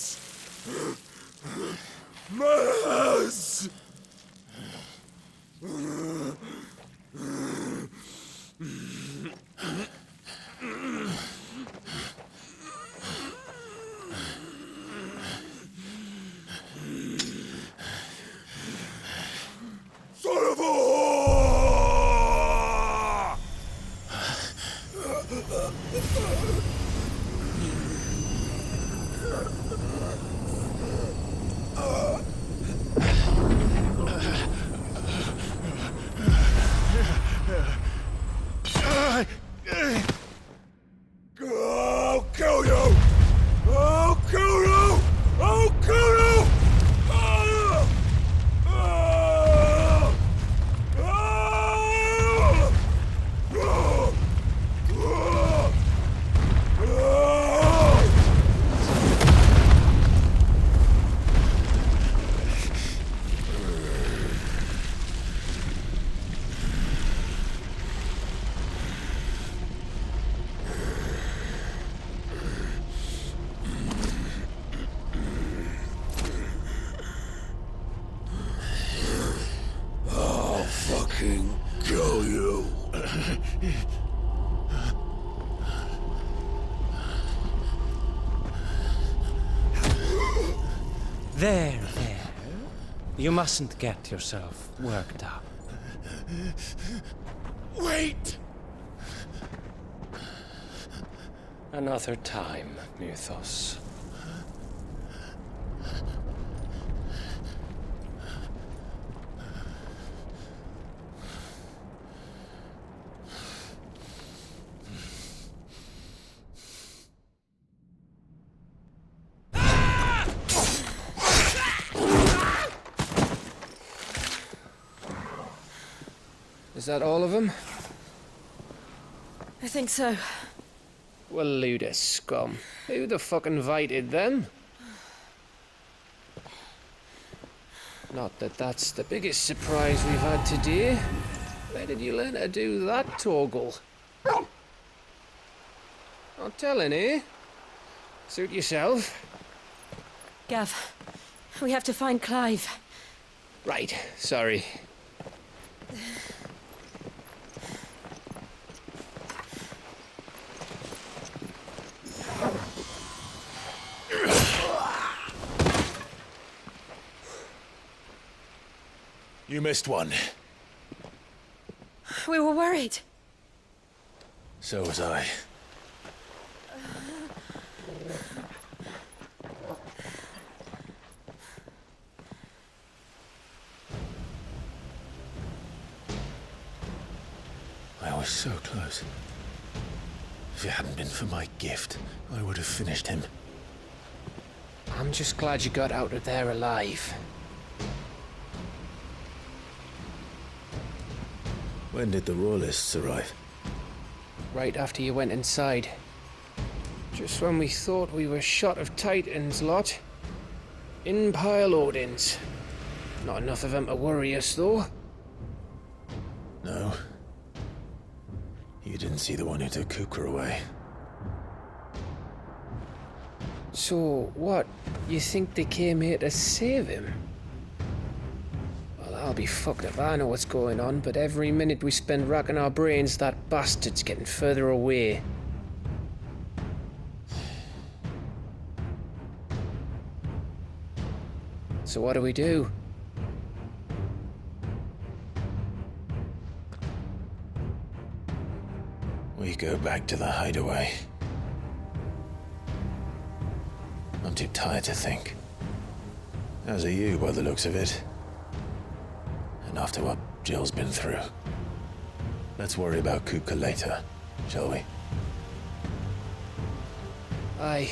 Bandits! Mass! Son of a whore! I'll kill you! I'll kill you! I'll kill you! Ah! Ah! Ah! Ah! Ah! I'll fucking kill you. There. You mustn't get yourself worked up. Wait! Another time, Mythos. Is that all of them? I think so. Well, load of scum. Who the fuck invited them? Not that that's the biggest surprise we've had today. Where did you learn to do that, Torgal? Not telling, eh? Suit yourself. Gav, we have to find Clive. Right, sorry. You missed one. We were worried. So was I. I was so close. If it hadn't been for my gift, I would have finished him. I'm just glad you got out of there alive. When did the Royalists arrive? Right after you went inside. Just when we thought we were shot of Titans, lot. In pile Odins. Not enough of them to worry us, though. No. You didn't see the one who took Kukra away. So, what? You think they came here to save him? Well, I'll be fucked if I know what's going on, but every minute we spend racking our brains, that bastard's getting further away. So what do we do? We go back to the hideaway. I'm too tired to think. As are you, by the looks of it. And after what Jill's been through. Let's worry about Kupka later, shall we? Aye.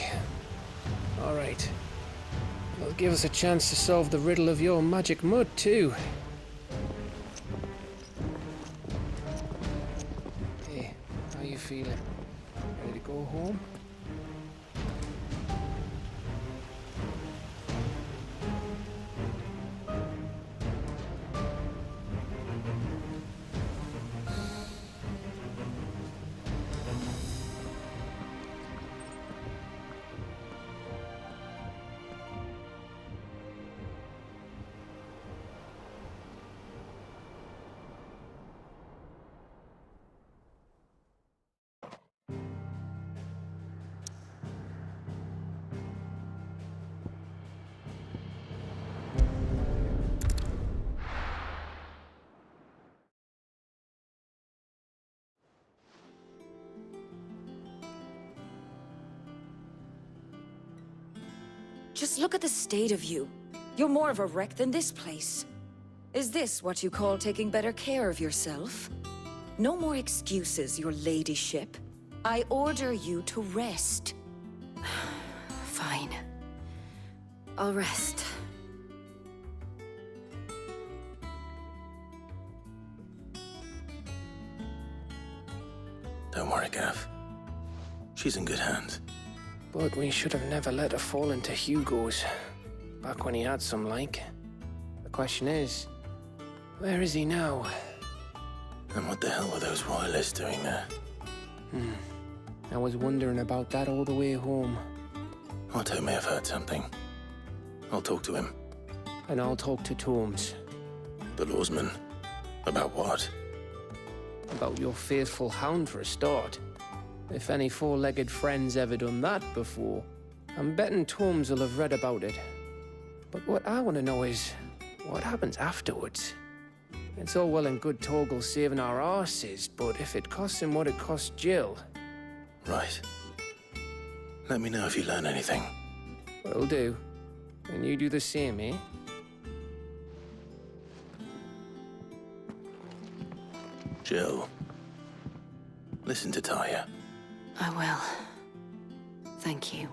All right. It'll give us a chance to solve the riddle of your magic mud, too. Hey, how you feeling? Ready to go home? Just look at the state of you. You're more of a wreck than this place. Is this what you call taking better care of yourself? No more excuses, your ladyship. I order you to rest. Fine. I'll rest. Don't worry, Gav. She's in good hands. But we should have never let her fall into Hugo's. Back when he had some like. The question is, where is he now? And what the hell were those royalists doing there? I was wondering about that all the way home. Otto may have heard something. I'll talk to him. And I'll talk to Tomes. The lawsman. About what? About your faithful hound for a start. If any four-legged friend's ever done that before, I'm betting Tomes will have read about it. But what I want to know is, what happens afterwards? It's all well and good Torgal saving our arses, but if it costs him what it cost Jill... Right. Let me know if you learn anything. Will do. And you do the same, eh? Jill. Listen to Taya. I will. Thank you.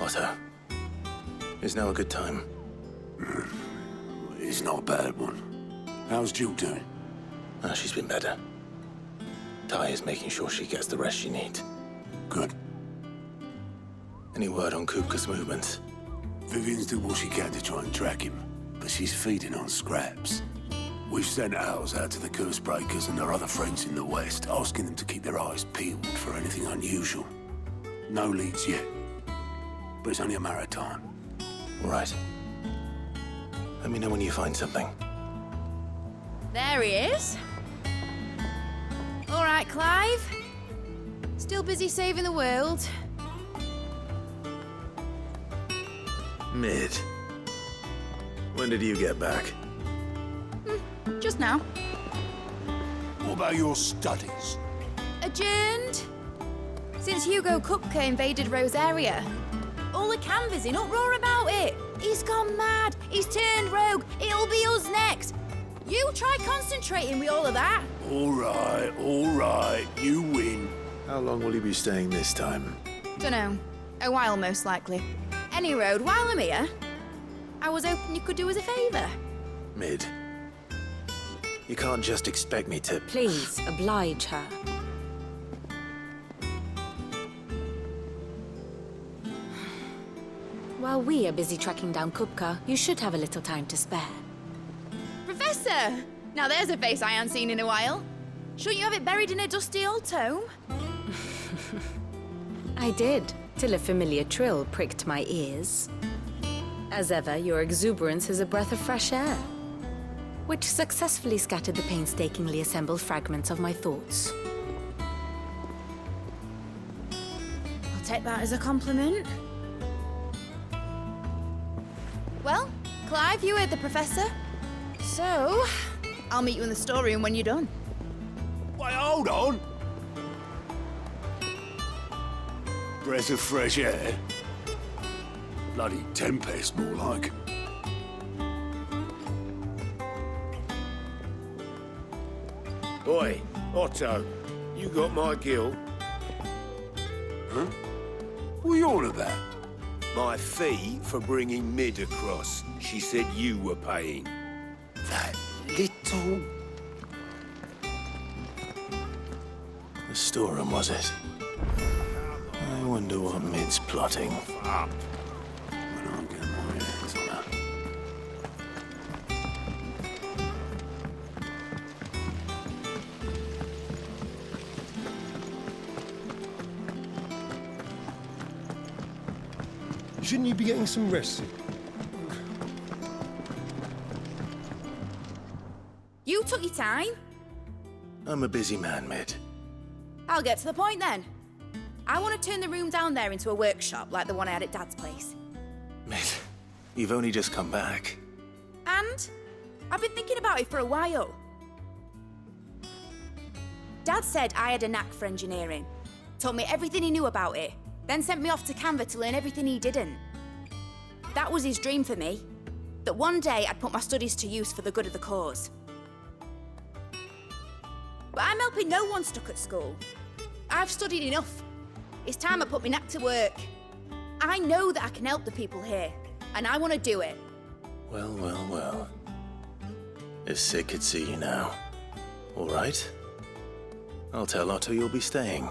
Otto. Is now a good time? It's not a bad one. How's Jill doing? She's been better. Taya's making sure she gets the rest she needs. Good. Any word on Kupka's movements? Vivian's doing what she can to try and track him, but she's feeding on scraps. We've sent ours out to the curse breakers and their other friends in the west, asking them to keep their eyes peeled for anything unusual. No leads yet, but it's only a matter of time. All right. Let me know when you find something. There he is. All right, Clive. Still busy saving the world. Mid. When did you get back? Just now. What about your studies? Adjourned. Since Hugo Kupka invaded Rosaria. All the canvassers in uproar about it. He's gone mad. He's turned rogue. It'll be us next. You try concentrating with all of that. All right, you win. How long will you be staying this time? Dunno. A while, most likely. Any road, while I'm here, I was hoping you could do us a favour. Mid. You can't just expect me to... Please, oblige her. While we are busy tracking down Kupka, you should have a little time to spare. Professor! Now there's a face I haven't seen in a while. Shouldn't you have it buried in a dusty old tome? I did, till a familiar trill pricked my ears. As ever, your exuberance is a breath of fresh air. which successfully scattered the painstakingly assembled fragments of my thoughts. I'll take that as a compliment. Well, Clive, you heard the Professor. So, I'll meet you in the storeroom when you're done. Wait, hold on! Breath of fresh air? Bloody tempest, more like. Oi, Otto, you got my guilt. Huh? What are you on about? My fee for bringing Mid across. She said you were paying. That little... The storeroom, was it? I wonder what Mid's plotting. Up. When I get my hands on her. Shouldn't you be getting some rest? You took your time. I'm a busy man, Mid. I'll get to the point then. I want to turn the room down there into a workshop like the one I had at Dad's place. Mid, you've only just come back. And I've been thinking about it for a while. Dad said I had a knack for engineering, told me everything he knew about it, then sent me off to Canva to learn everything he didn't. That was his dream for me, that one day I'd put my studies to use for the good of the cause. But I'm helping no one stuck at school. I've studied enough. It's time I put my knack to work. I know that I can help the people here, and I want to do it. Well, well, well. If Sid could see you now. All right. I'll tell Otto you'll be staying.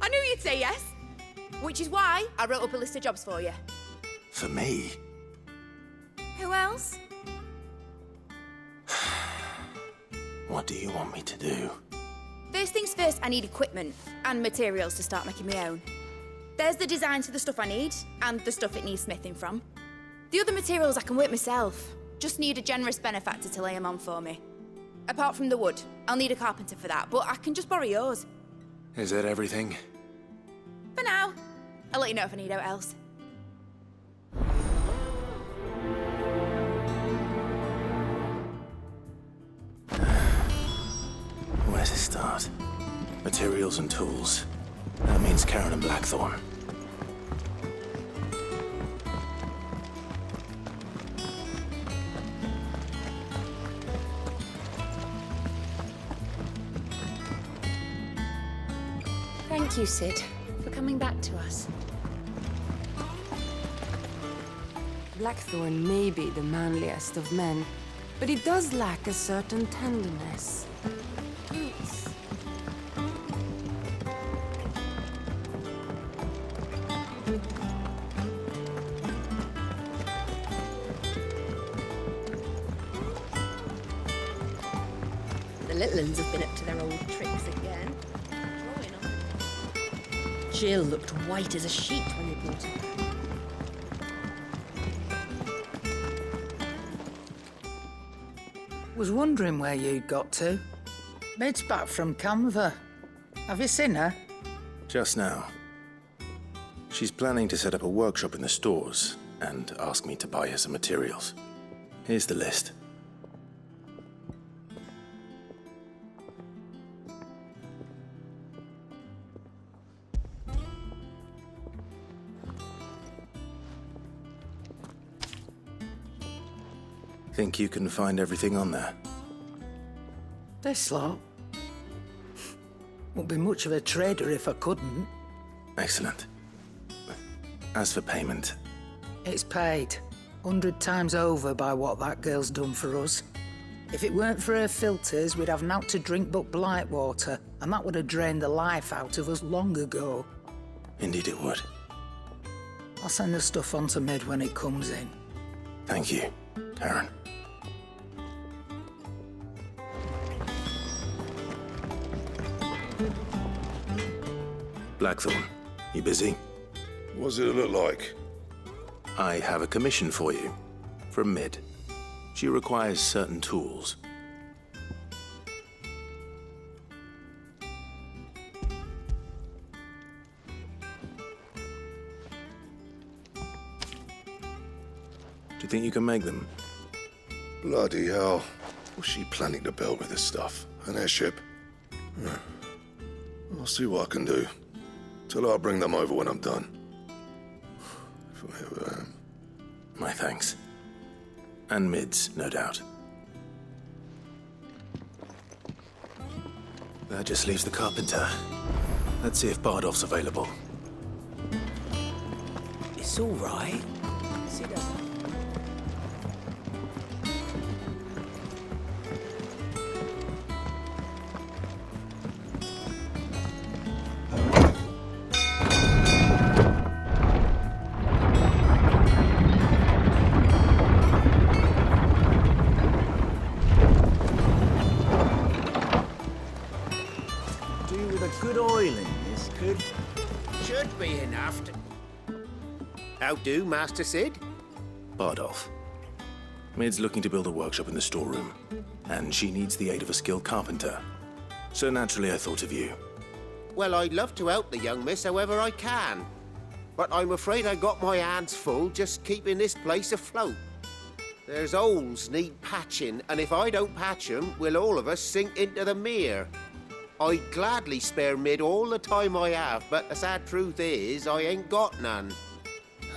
I knew you'd say yes. Which is why I wrote up a list of jobs for you. For me? Who else? What do you want me to do? First things first, I need equipment and materials to start making my own. There's the designs for the stuff I need and the stuff it needs smithing from. The other materials I can work myself. Just need a generous benefactor to lay them on for me. Apart from the wood, I'll need a carpenter for that, but I can just borrow yours. Is that everything? For now. I'll let you know if I need out else. Where to start? Materials and tools. That means Karen and Blackthorn. Thank you, Sid, for coming back to us. Blackthorn may be the manliest of men, but he does lack a certain tenderness. Roots. The little uns have been up to their old tricks again. Jill looked white as a sheet when they brought her back. Was wondering where you'd got to. Mid's back from Canva. Have you seen her? Just now. She's planning to set up a workshop in the stores and ask me to buy her some materials. Here's the list. Think you can find everything on there? This lot. Wouldn't be much of a trader if I couldn't. Excellent. As for payment, It's paid 100 times over by what that girl's done for us. If it weren't for her filters, we'd have naught to drink but blight water, and that would have drained the life out of us long ago. indeed it would. I'll send the stuff on to Mid when it comes in. Thank you, Karen. Blackthorn, you busy? What's it look like? I have a commission for you. From Mid. She requires certain tools. Do you think you can make them? Bloody hell. What's she planning to build with this stuff? An airship? I'll see what I can do. Tell her I'll bring them over when I'm done. If I ever am. My thanks. And Mid's, no doubt. That just leaves the carpenter. Let's see if Bardolph's available. It's all right. Sit down. Good oil in this, could... Should be enough to... How do, Master Sid? Bardolph. Mid's looking to build a workshop in the storeroom, and she needs the aid of a skilled carpenter. So naturally I thought of you. Well, I'd love to help the young miss however I can. But I'm afraid I got my hands full just keeping this place afloat. There's holes need patching, and if I don't patch them, we'll all of us sink into the mere. I'd gladly spare Mid all the time I have, but the sad truth is, I ain't got none.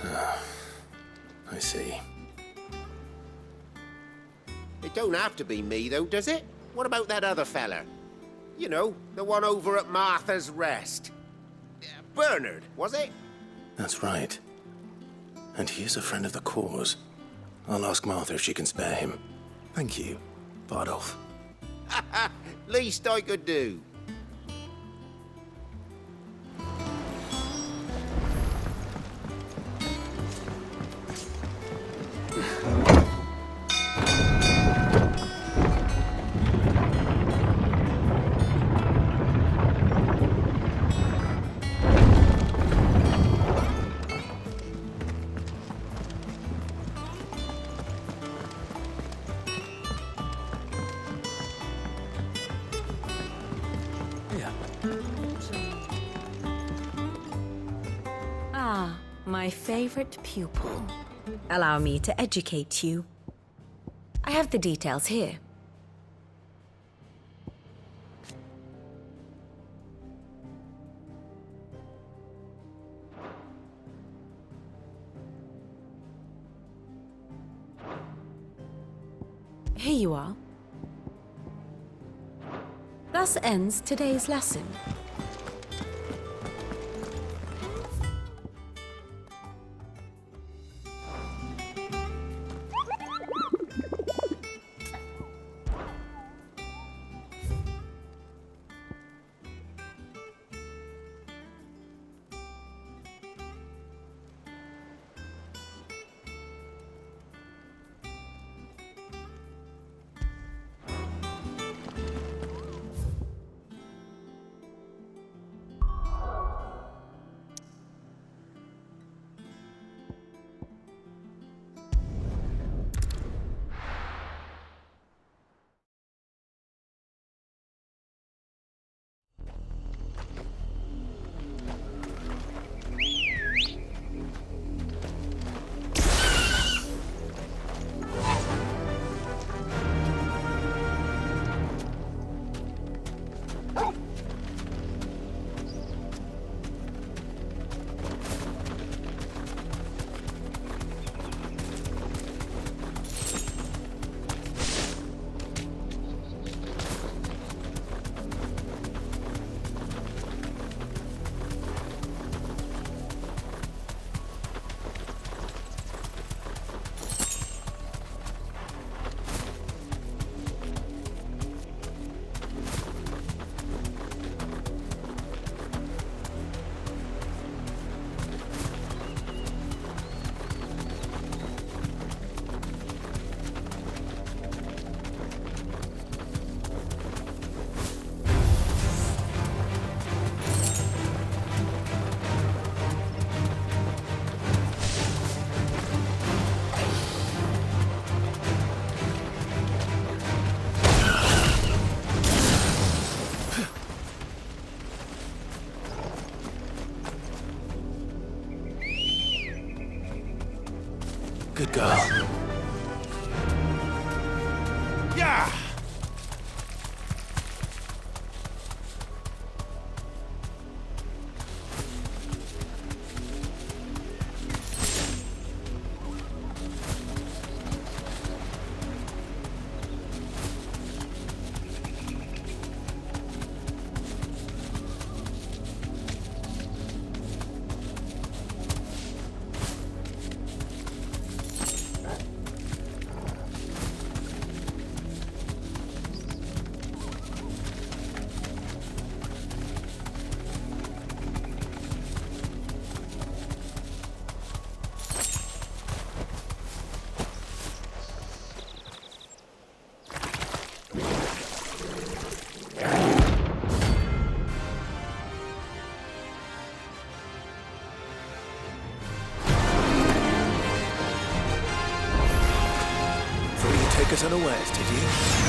I see. It don't have to be me, though, does it? What about that other fella? You know, the one over at Martha's Rest. Bernard, was it? That's right. And he is a friend of the cause. I'll ask Martha if she can spare him. Thank you, Bardolph. Least I could do. Ah, my favorite pupil. Allow me to educate you. I have the details here. Here you are. Thus ends today's lesson. girl. Yeah! Take us unawares, did you?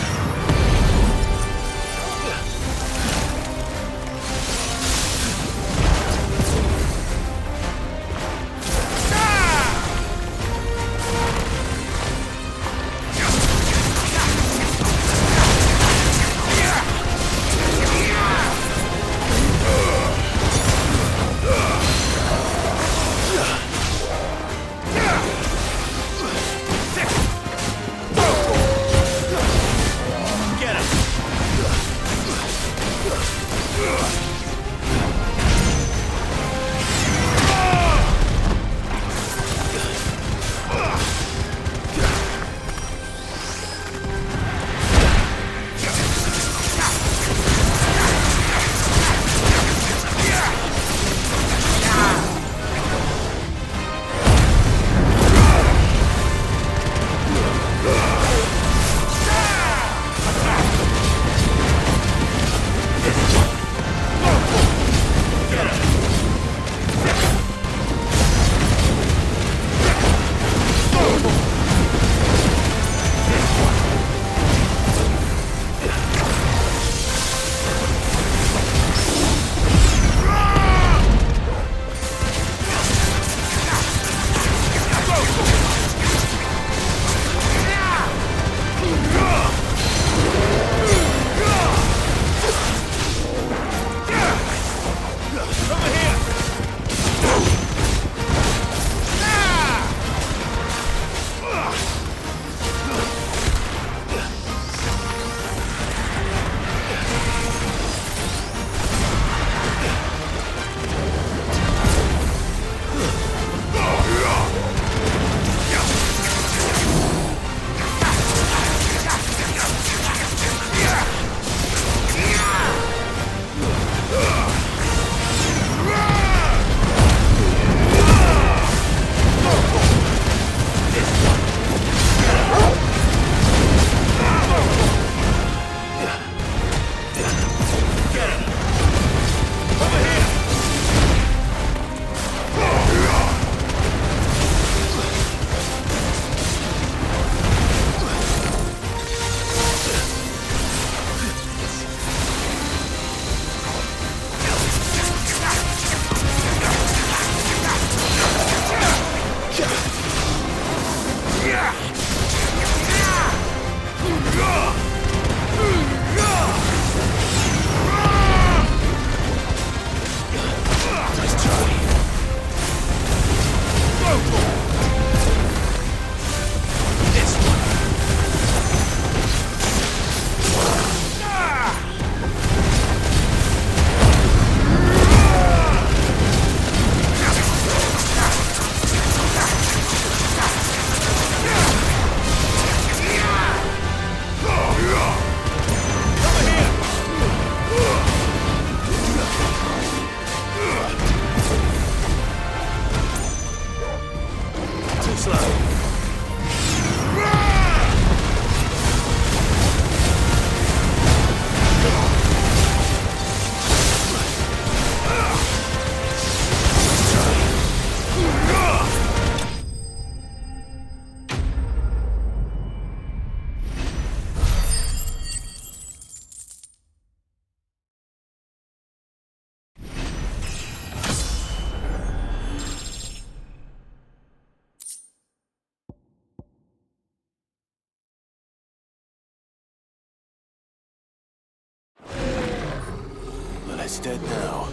it's dead now.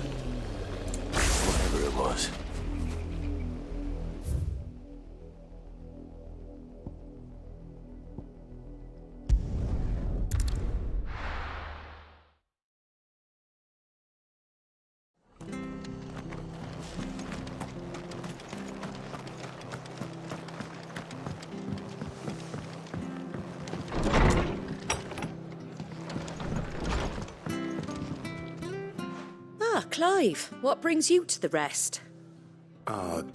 Whatever it was. Ah, Clive, what brings you to the rest? Our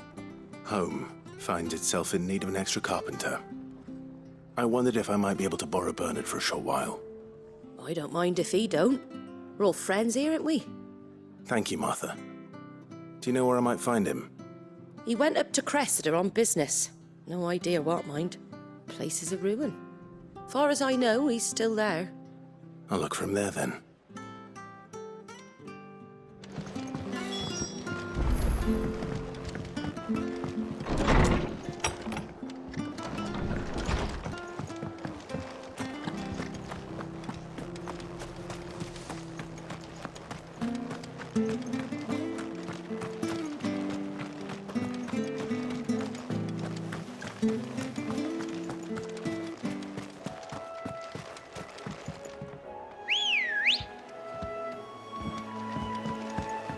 home finds itself in need of an extra carpenter. I wondered if I might be able to borrow Bernard for a short while. I don't mind if he don't. We're all friends here, aren't we? Thank you, Martha. Do you know where I might find him? He went up to Cressida on business. No idea what, mind. Place is a ruin. Far as I know, he's still there. I'll look for him there then.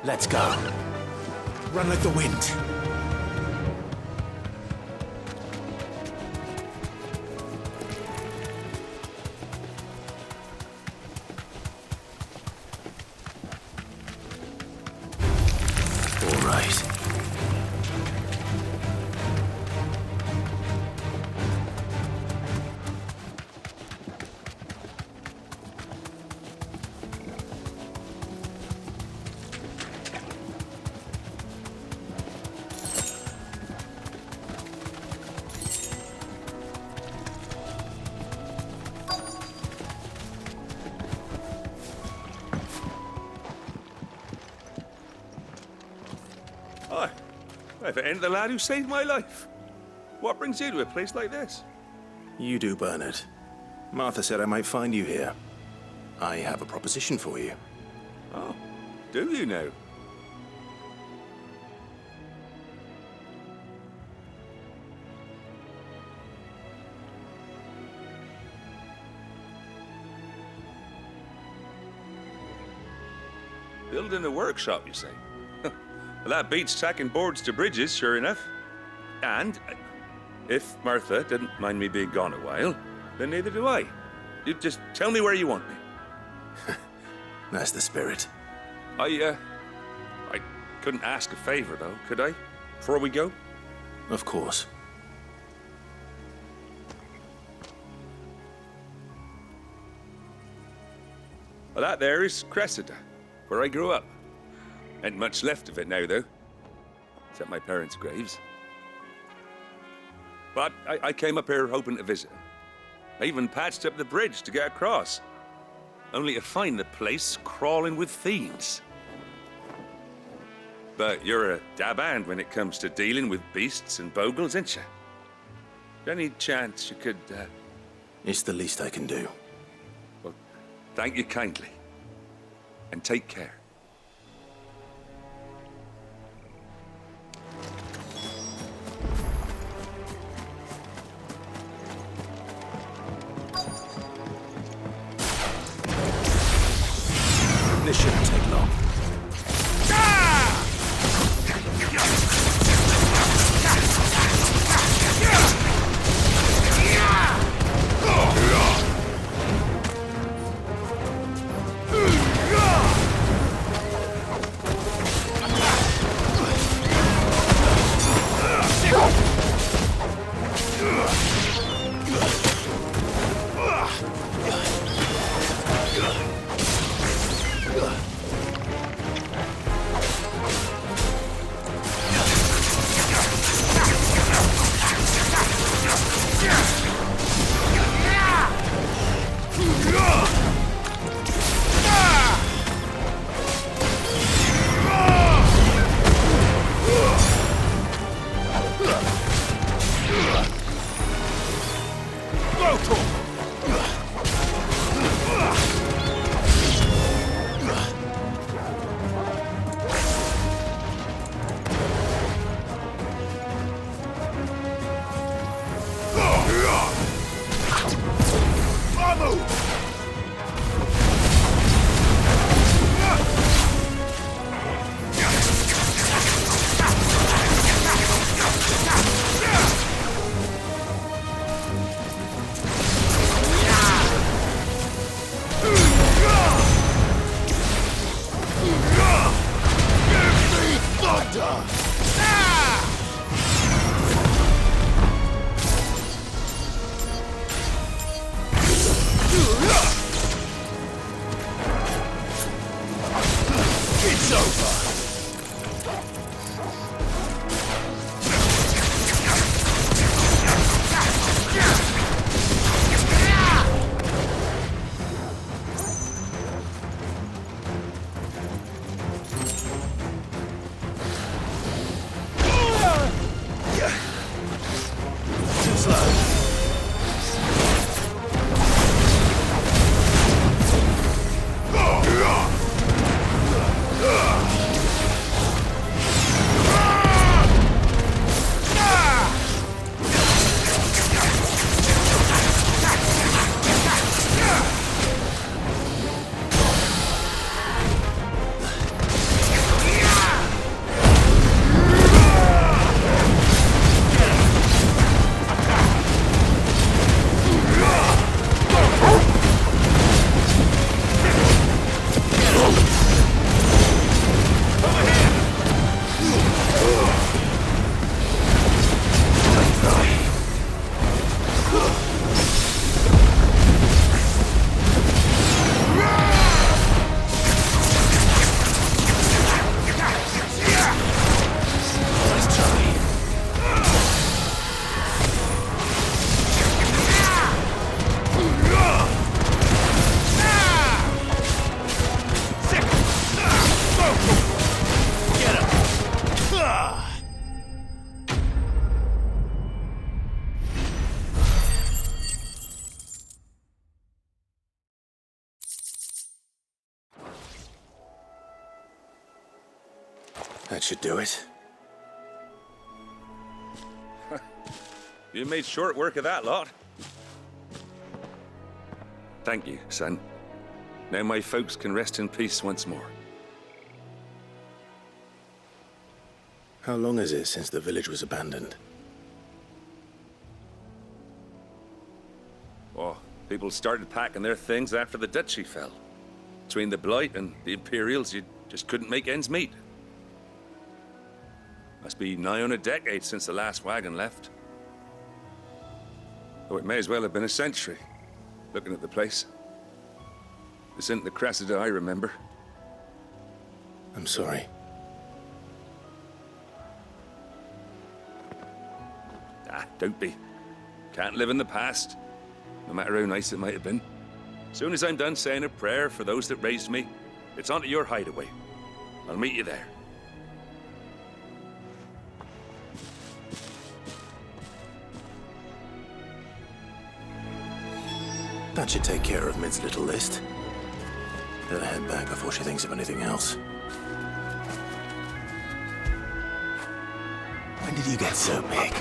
Let's go. Run like the wind. All right. Hi. If it ain't the lad who saved my life. What brings you to a place like this? You do, Bernard. Martha said I might find you here. I have a proposition for you. Oh, do you now? Building a workshop, you say? Well, that beats tacking boards to bridges, sure enough. And if Martha didn't mind me being gone a while, then neither do I. You just tell me where you want me. That's the spirit. I couldn't ask a favor, though, could I? Before we go? Of course. Well, that there is Cressida, where I grew up. Ain't much left of it now, though. Except my parents' graves. But I came up here hoping to visit. I even patched up the bridge to get across. Only to find the place crawling with fiends. But you're a dab hand when it comes to dealing with beasts and bogles, ain't you? Any chance you could, It's the least I can do. Well, thank you kindly. And take care. This shouldn't take long. is over. Too slow. That should do it. You made short work of that lot. Thank you, son. Now my folks can rest in peace once more. How long is it since the village was abandoned? Oh, people started packing their things after the duchy fell. Between the Blight and the Imperials, you just couldn't make ends meet. Must be nigh on a decade since the last wagon left. Oh, it may as well have been a century, looking at the place. This isn't the Cressida I remember. I'm sorry. Ah, don't be. Can't live in the past, no matter how nice it might have been. Soon as I'm done saying a prayer for those that raised me, it's on to your hideaway. I'll meet you there. That should take care of Mid's little list. Better head back before she thinks of anything else. When did you get so big?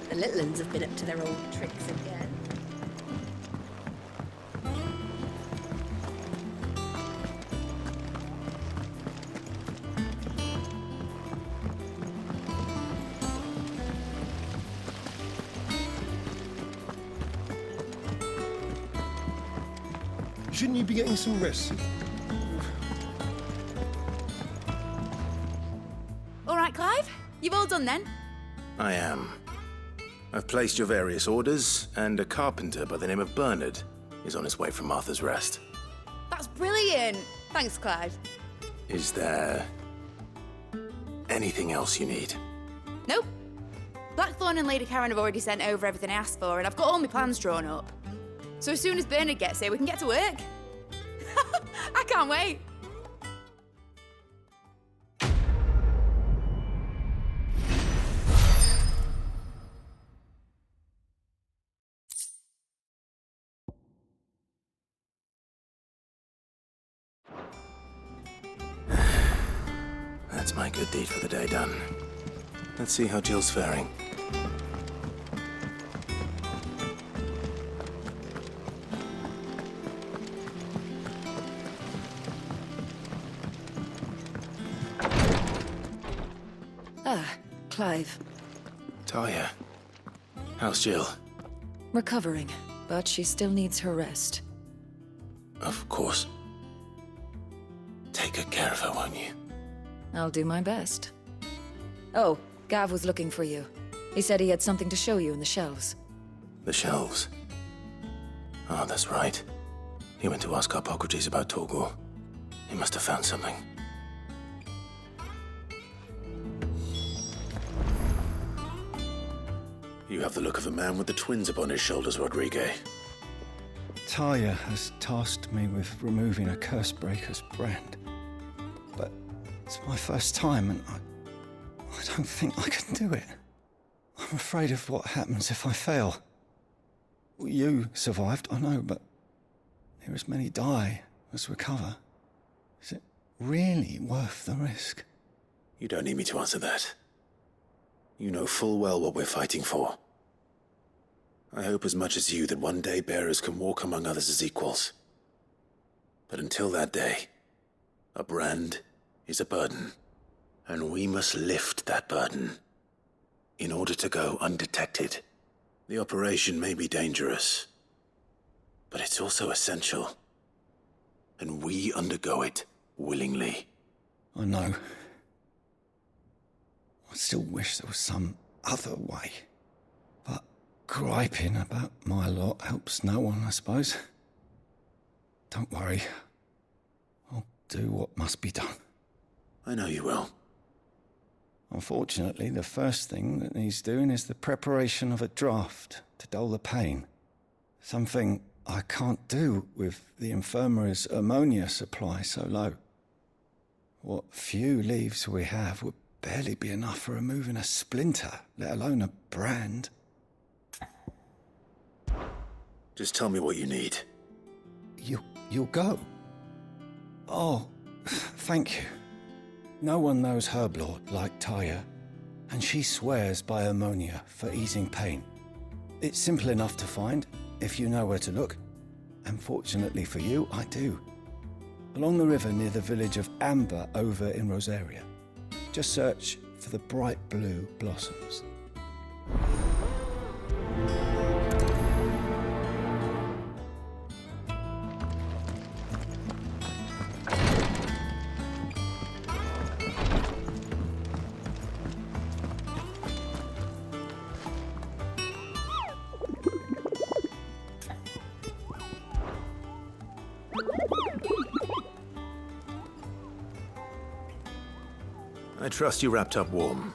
The little ones have been up to their old tricks again. Shouldn't you be getting some rest? All right, Clive. You've all done then? I am. I've placed your various orders, and a carpenter by the name of Bernard is on his way from Arthur's Rest. That's brilliant! Thanks, Clive. Is there anything else you need? Nope. Blackthorn and Lady Karen have already sent over everything I asked for, and I've got all my plans drawn up. So as soon as Bernard gets here, we can get to work. I can't wait. That's my good deed for the day done. Let's see how Jill's faring. Ah, Clive. Talia, how's Jill? Recovering, but she still needs her rest. Of course. Take good care of her, won't you? I'll do my best. Oh, Gav was looking for you. He said he had something to show you in the shelves. The shelves. Oh, that's right. He went to ask Harpocrates about Torgor. He must have found something. You have the look of a man with the twins upon his shoulders, Rodrigue. Talia has tasked me with removing a Cursebreaker's brand. But it's my first time, and I don't think I can do it. I'm afraid of what happens if I fail. You survived, I know, but there as many die as recover. Is it really worth the risk? You don't need me to answer that. You know full well what we're fighting for. I hope as much as you that one day bearers can walk among others as equals. But until that day, a brand is a burden, and we must lift that burden in order to go undetected. The operation may be dangerous, but it's also essential, and we undergo it willingly. I know. I still wish there was some other way. But griping about my lot helps no one, I suppose. Don't worry. I'll do what must be done. I know you will. Unfortunately, the first thing that needs doing is the preparation of a draft to dull the pain. Something I can't do with the infirmary's ammonia supply so low. What few leaves we have would barely be enough for removing a splinter, let alone a brand. Just tell me what you need. You'll go? Oh, thank you. No one knows Herblord like Talia, and she swears by ammonia for easing pain. It's simple enough to find, if you know where to look. And fortunately for you, I do. Along the river near the village of Amber over in Rosaria. Just search for the bright blue blossoms. I trust you wrapped up warm.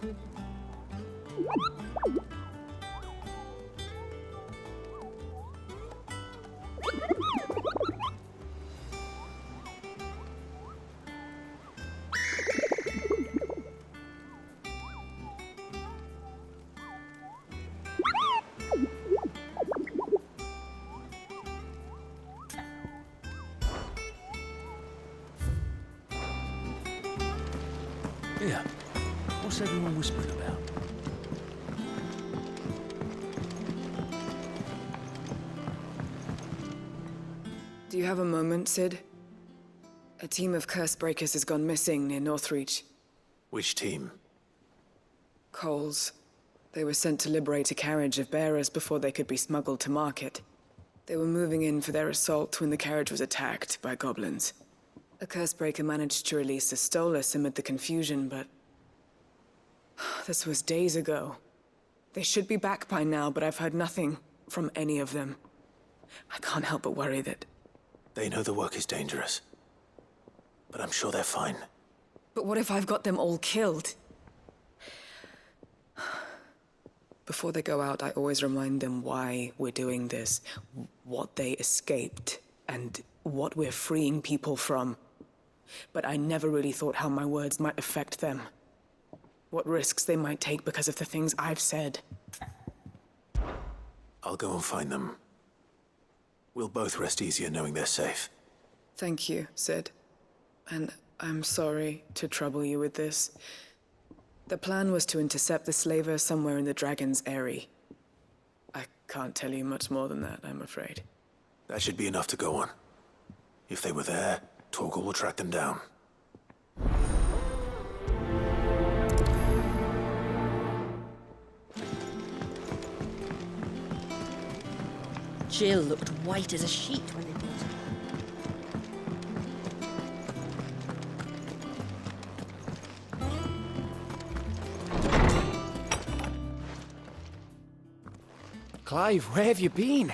Yeah. What's everyone whispering about? Do you have a moment, Sid? A team of Cursebreakers has gone missing near Northreach. Which team? Coles. They were sent to liberate a carriage of bearers before they could be smuggled to market. They were moving in for their assault when the carriage was attacked by goblins. A Cursebreaker managed to release a Stolas amid the confusion, but... this was days ago. They should be back by now, but I've heard nothing from any of them. I can't help but worry that They know the work is dangerous. But I'm sure they're fine. But what if I've got them all killed? Before they go out, I always remind them why we're doing this, what they escaped, and what we're freeing people from. But I never really thought how my words might affect them. What risks they might take because of the things I've said. I'll go and find them. We'll both rest easier knowing they're safe. Thank you, Sid. And I'm sorry to trouble you with this. The plan was to intercept the slaver somewhere in the Dragon's Eyrie. I can't tell you much more than that, I'm afraid. That should be enough to go on. If they were there, Torgal will track them down. Jill looked white as a sheet when they brought her. Clive, where have you been?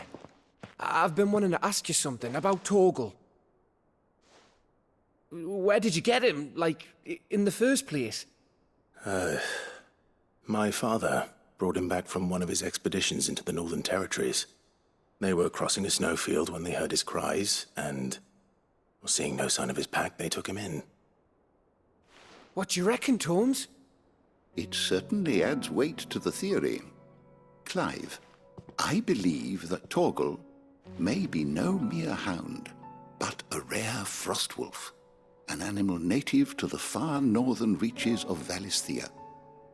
I've been wanting to ask you something about Torgal. Where did you get him, like, in the first place? My father brought him back from one of his expeditions into the Northern Territories. They were crossing a snowfield when they heard his cries, and, seeing no sign of his pack, they took him in. What do you reckon, Tomes? It certainly adds weight to the theory. Clive, I believe that Torgal may be no mere hound, but a rare frostwolf, an animal native to the far northern reaches of Valisthea.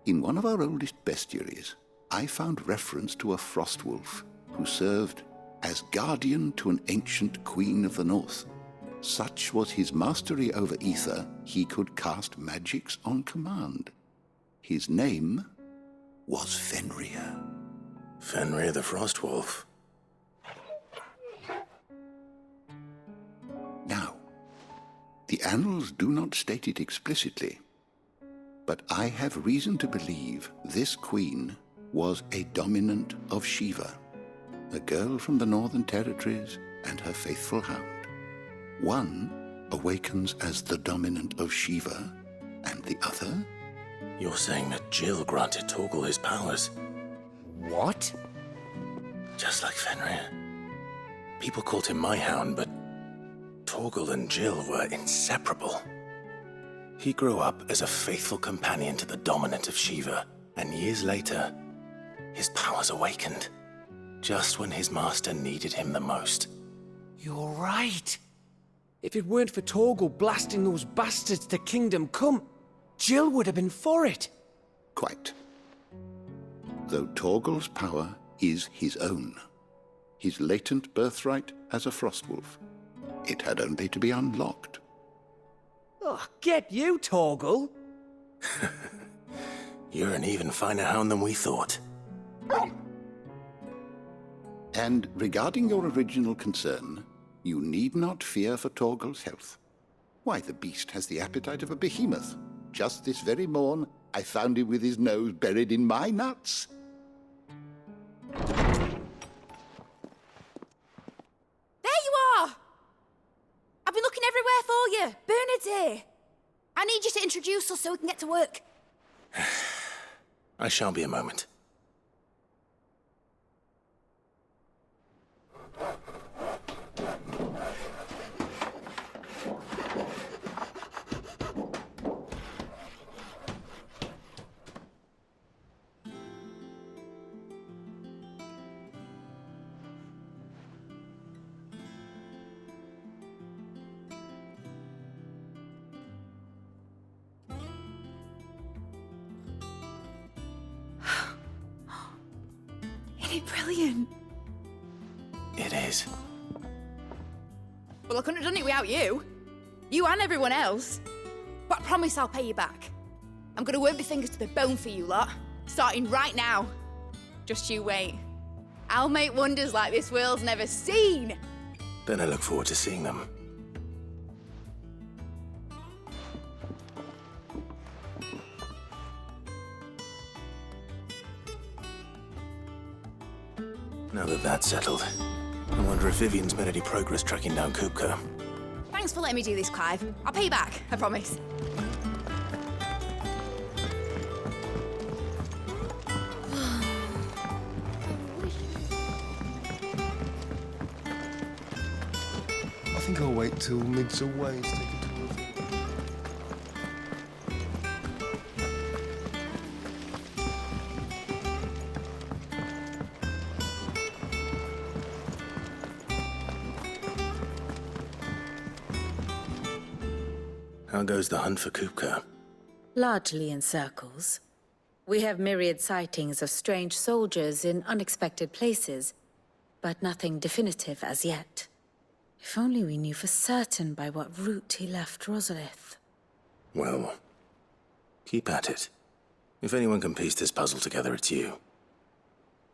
In one of our oldest bestiaries, I found reference to a frostwolf who served as guardian to an ancient queen of the north. Such was his mastery over ether, he could cast magics on command. His name was Fenrir. Fenrir the Frostwolf. Now, the annals do not state it explicitly, but I have reason to believe this queen was a dominant of Shiva, a girl from the Northern Territories and her faithful hound. One awakens as the dominant of Shiva, and the other? You're saying that Jill granted Torgal his powers? What? Just like Fenrir. People called him my hound, but Torgal and Jill were inseparable. He grew up as a faithful companion to the dominant of Shiva, and years later, his powers awakened, just when his master needed him the most. You're right. If it weren't for Torgal blasting those bastards to Kingdom Come, Jill would have been for it. Quite. Though Torgal's power is his own, his latent birthright as a frostwolf, it had only to be unlocked. Oh, get you, Torgal! You're an even finer hound than we thought. And regarding your original concern, you need not fear for Torgal's health. Why, the beast has the appetite of a behemoth. Just this very morn, I found him with his nose buried in my nuts. There you are! I've been looking everywhere for you. Bernard's here. I need you to introduce us so we can get to work. I shall be a moment. Isn't it brilliant? It is. Well, I couldn't have done it without you. You and everyone else. But I promise I'll pay you back. I'm gonna work my fingers to the bone for you lot, starting right now. Just you wait. I'll make wonders like this world's never seen. Then I look forward to seeing them. Now that that's settled, I wonder wonder if Vivian's made any progress tracking down Kupka. Thanks for letting me do this, Clive. I'll pay you back, I promise. I think I'll wait till Mig's away to take a tour of it. How goes the hunt for Kupka? Largely in circles. We have myriad sightings of strange soldiers in unexpected places, but nothing definitive as yet. If only we knew for certain by what route he left Rosalith. Well, keep at it. If anyone can piece this puzzle together, it's you.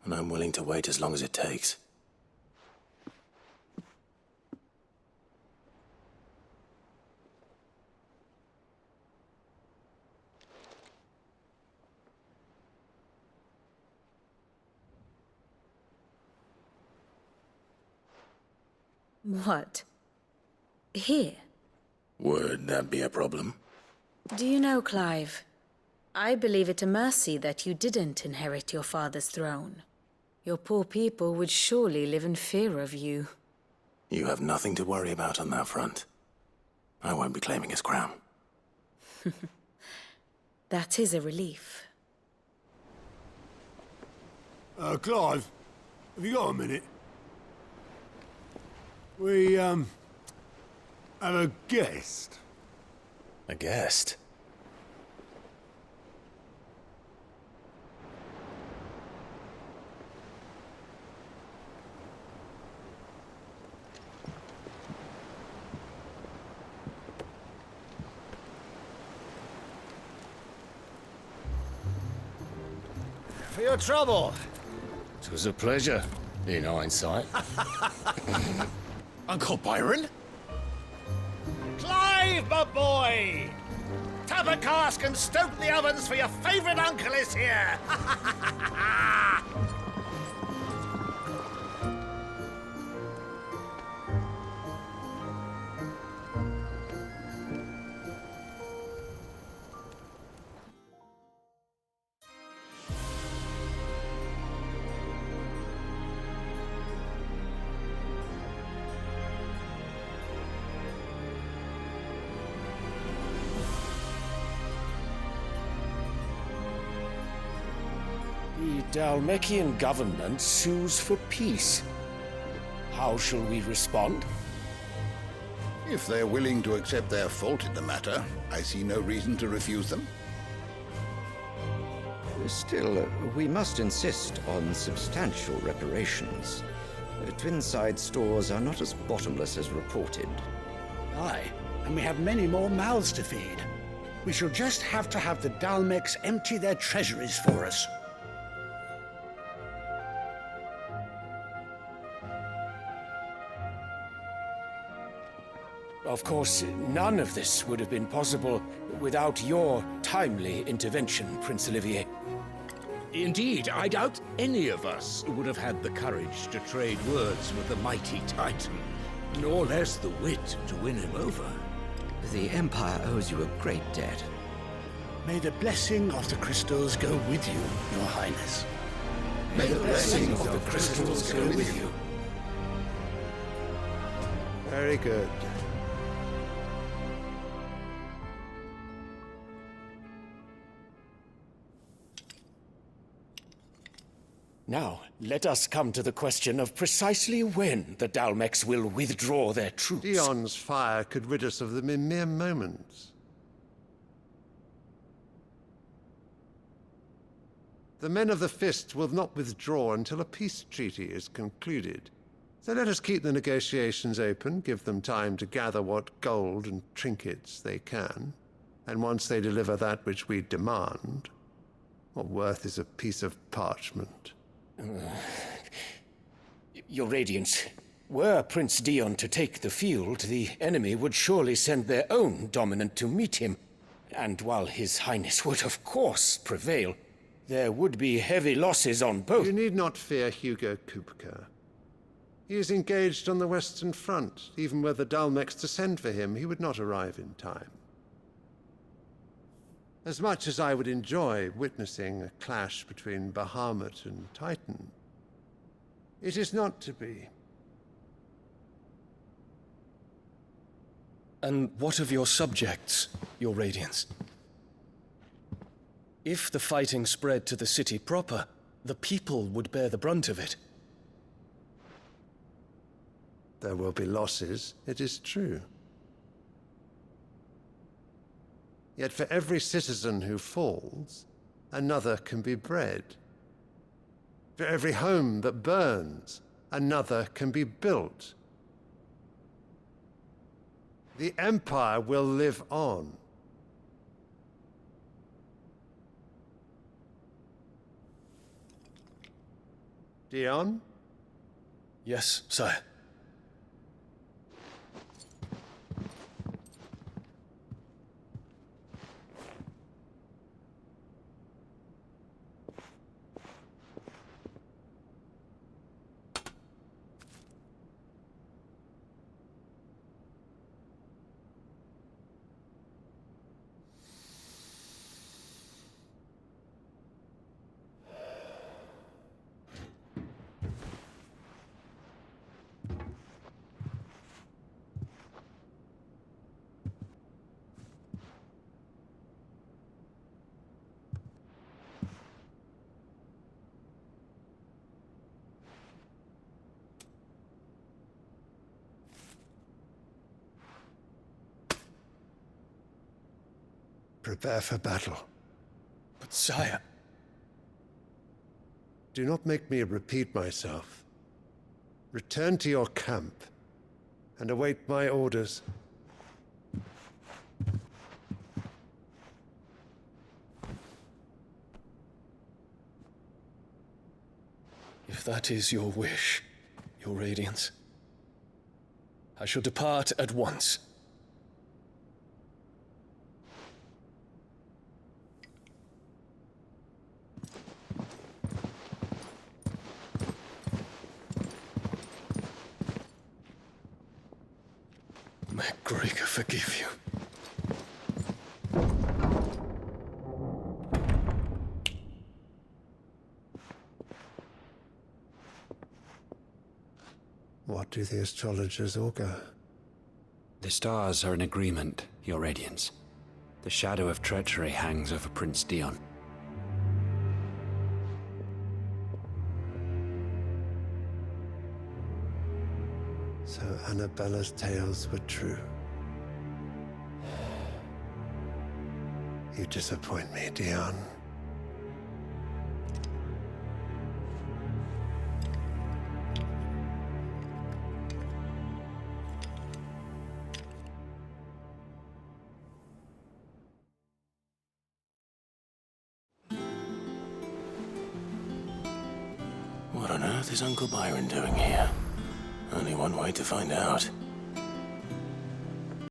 And I'm willing to wait as long as it takes. What? Here? Would that be a problem? Do you know, Clive? I believe it a mercy that you didn't inherit your father's throne. Your poor people would surely live in fear of you. You have nothing to worry about on that front. I won't be claiming his crown. That is a relief. Clive, have you got a minute? We, have a guest. A guest? For your trouble. It was a pleasure, in hindsight. Uncle Byron? Clive, my boy! Tap a cask and stoke the ovens, for your favorite uncle is here! The Dalmekian government sues for peace. How shall we respond? If they're willing to accept their fault in the matter, I see no reason to refuse them. Still, we must insist on substantial reparations. Twinside stores are not as bottomless as reported. Aye, and we have many more mouths to feed. We shall just have to have the Dalmecs empty their treasuries for us. Of course, none of this would have been possible without your timely intervention, Prince Olivier. Indeed, I doubt any of us would have had the courage to trade words with the mighty Titan, nor less the wit to win him over. The Empire owes you a great debt. May the blessing of the crystals go with you, Your Highness. May the blessing of the crystals go with you. Very good. Now, let us come to the question of precisely when the Dalmecs will withdraw their troops. Dion's fire could rid us of them in mere moments. The men of the Fist will not withdraw until a peace treaty is concluded. So let us keep the negotiations open, give them time to gather what gold and trinkets they can, and once they deliver that which we demand, what worth is a piece of parchment? Your Radiance, were Prince Dion to take the field, the enemy would surely send their own dominant to meet him. And while His Highness would of course prevail, there would be heavy losses on both. You need not fear Hugo Kupka. He is engaged on the Western Front. Even were the Dalmex to send for him, he would not arrive in time. As much as I would enjoy witnessing a clash between Bahamut and Titan, it is not to be. And what of your subjects, your Radiance? If the fighting spread to the city proper, the people would bear the brunt of it. There will be losses, it is true. Yet for every citizen who falls, another can be bred. For every home that burns, another can be built. The Empire will live on. Dion? Yes, sire. Prepare for battle. But sire... Do not make me repeat myself. Return to your camp and await my orders. If that is your wish, your Radiance, I shall depart at once. May Gregor forgive you. What do the astrologers augur? The stars are in agreement, Your Radiance. The shadow of treachery hangs over Prince Dion. So Annabella's tales were true. You disappoint me, Dion. What on earth is Uncle Byron doing here? Only one way to find out.